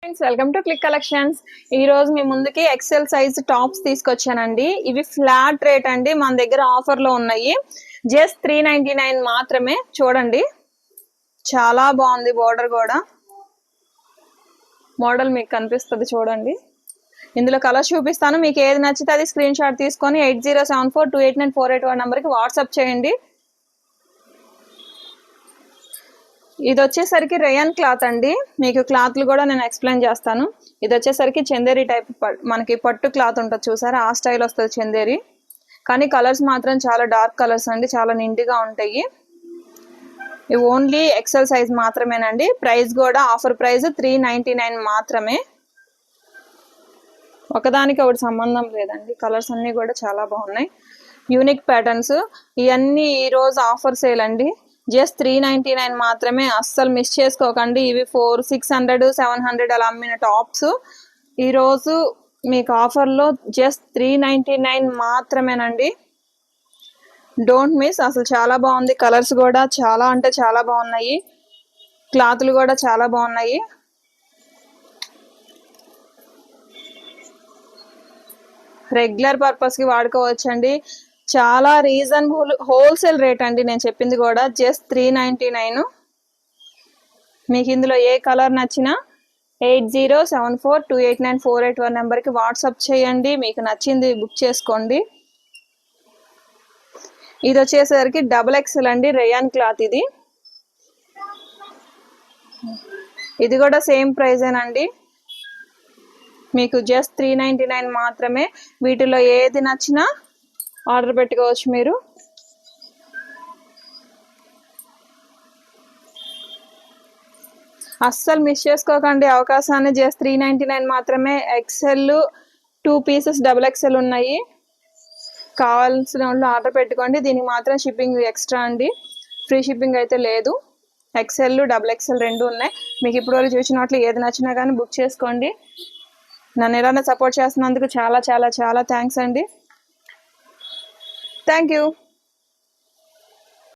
Friends, welcome to click collections. ఈ రోజు మీ ముందుకి ఎక్సెల్ సైజ్ టాప్స్ తీసుకొచ్చానండి. ఇవి ఫ్లాట్ రేట్ అండి, మన దగ్గర ఆఫర్ లో ఉన్నాయి. జస్ట్ 399 మాత్రమే. చూడండి, చాలా బాగుంది. బోర్డర్ కూడా మోడల్ మీకు కనిపిస్తుంది. చూడండి, ఇందులో కలర్స్ చూపిస్తాను. మీకు ఏది నచ్చితే అది స్క్రీన్ షాట్ తీసుకొని 8074289481 నెంబర్కి వాట్సాప్ చేయండి. ఇది వచ్చేసరికి రేయన్ క్లాత్ అండి. మీకు క్లాత్లు కూడా నేను ఎక్స్ప్లెయిన్ చేస్తాను. ఇది వచ్చేసరికి చందేరి టైప్, మనకి పట్టు క్లాత్ ఉంటుంది చూసారా, ఆ స్టైల్ వస్తుంది చందేరి. కానీ కలర్స్ మాత్రం చాలా డార్క్ కలర్స్ అండి, చాలా నిండుగా ఉంటాయి. ఇవి ఓన్లీ ఎక్సెల్ సైజ్ మాత్రమేనండి. ప్రైస్ కూడా ఆఫర్ ప్రైస్ 399 మాత్రమే. ఒకదానికి ఒకటి సంబంధం లేదండి. కలర్స్ అన్నీ కూడా చాలా బాగున్నాయి. Unique patterns. ఇవన్నీ ఈరోజు ఆఫర్ సేల్ అండి. జస్ట్ 399 మాత్రమే. అస్సలు మిస్ చేసుకోకండి. ఇవి 400, 600, 700 అలా అమ్మిన టాప్స్ ఈరోజు మీకు ఆఫర్లో జస్ట్ 399 మాత్రమేనండి. Don't miss. అసలు చాలా బాగుంది. కలర్స్ కూడా చాలా అంటే చాలా బాగున్నాయి. క్లాత్లు కూడా చాలా బాగున్నాయి. రెగ్యులర్ పర్పస్కి వాడుకోవచ్చండి. చాలా రీజనబుల్ హోల్సేల్ రేట్ అండి. నేను చెప్పింది కూడా జస్ట్ 399. మీకు ఇందులో ఏ కలర్ నచ్చినా 8074289481 నెంబర్కి వాట్సాప్ చేయండి. మీకు నచ్చింది బుక్ చేసుకోండి. ఇది వచ్చేసరికి XXL అండి, రేయాన్ క్లాత్. ఇది కూడా సేమ్ ప్రైజేనండి. మీకు జస్ట్ 399 మాత్రమే. వీటిలో ఏది నచ్చినా ఆర్డర్ పెట్టుకోవచ్చు మీరు. అస్సలు మిస్ చేసుకోకండి అవకాశాన్ని. జస్ట్ 399 మాత్రమే. ఎక్సెల్ 2 పీసెస్ XXL ఉన్నాయి. కావాల్సిన వాళ్ళు ఆర్డర్ పెట్టుకోండి. దీనికి మాత్రం షిప్పింగ్ ఎక్స్ట్రా అండి, ఫ్రీ షిప్పింగ్ అయితే లేదు. ఎక్సెల్ XXL రెండు ఉన్నాయి. మీకు ఇప్పుడు వరకు చూసినట్లు ఏది నచ్చినా కానీ బుక్ చేసుకోండి. నన్ను ఎలానే సపోర్ట్ చేస్తున్నందుకు చాలా చాలా చాలా థ్యాంక్స్ అండి. Thank you.